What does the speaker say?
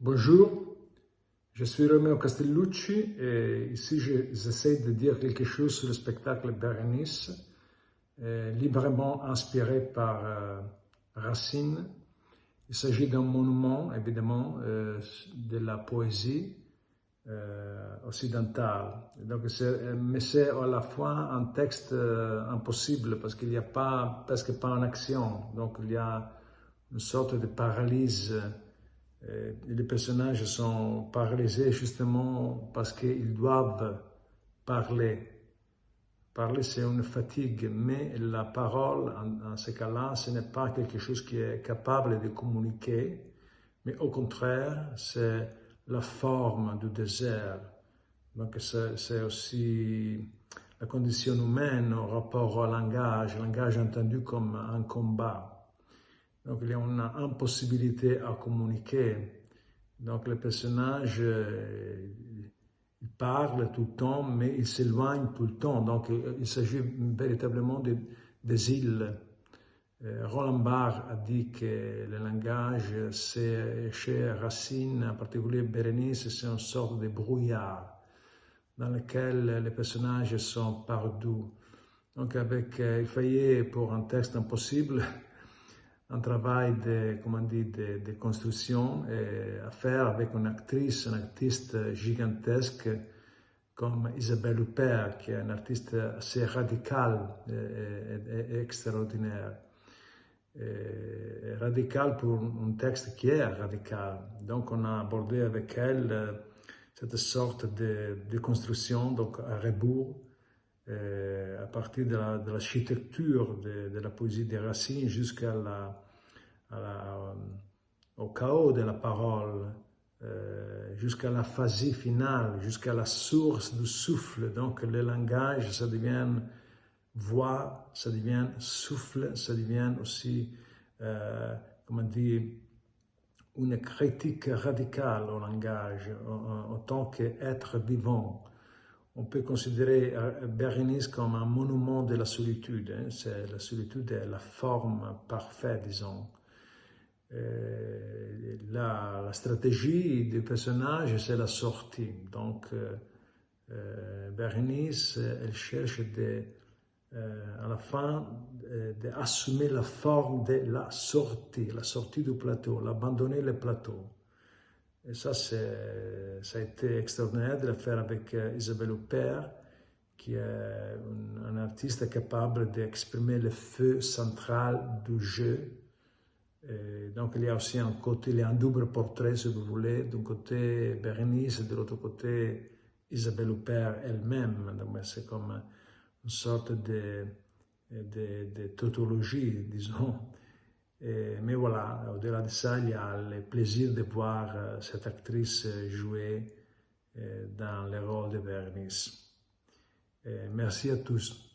Bonjour, je suis Romeo Castellucci et ici j'essaie de dire quelque chose sur le spectacle Bérénice, librement inspiré par Racine. Il s'agit d'un monument, évidemment, de la poésie occidentale. Mais c'est à la fois un texte impossible parce qu'il n'y a presque pas en action. Donc il y a une sorte de paralyse. Les personnages sont paralysés justement parce qu'ils doivent parler. Parler, c'est une fatigue, mais la parole, en ce cas-là, ce n'est pas quelque chose qui est capable de communiquer, mais au contraire, c'est la forme du désert. Donc, c'est aussi la condition humaine au rapport au langage entendu comme un combat. Donc, il y a une impossibilité à communiquer. Donc, le personnage, il parle tout le temps, mais il s'éloigne tout le temps. Donc, il s'agit véritablement des îles. Roland Barthes a dit que le langage, c'est chez Racine, en particulier Bérénice, c'est une sorte de brouillard dans lequel les personnages sont perdus. Donc, il fallait, pour un texte impossible, un travail de construction à faire avec une artiste gigantesque comme Isabelle Huppert, qui est une artiste assez radicale et extraordinaire. Radicale pour un texte qui est radical. Donc on a abordé avec elle cette sorte de construction, donc à rebours, à partir de l'architecture de la poésie des Racine au chaos de la parole, jusqu'à la phasie finale, jusqu'à la source du souffle. Donc le langage, ça devient voix, ça devient souffle, ça devient aussi, comment dire, une critique radicale au langage, en tant qu'être vivant. On peut considérer Bérénice comme un monument de la solitude. La solitude est la forme parfaite, disons. La stratégie du personnage, c'est la sortie. Donc, Bérénice, elle cherche à la fin d'assumer la forme de la sortie du plateau, l'abandonner le plateau. Et ça a été extraordinaire de le faire avec Isabelle Huppert, qui est un artiste capable d'exprimer le feu central du jeu. Et donc il y a aussi il y a un double portrait, si vous voulez, d'un côté Bérénice et de l'autre côté Isabelle Huppert elle-même. Donc c'est comme une sorte de tautologie, disons. Mais voilà, au-delà de ça, il y a le plaisir de voir cette actrice jouer dans le rôle de Bérénice. Merci à tous.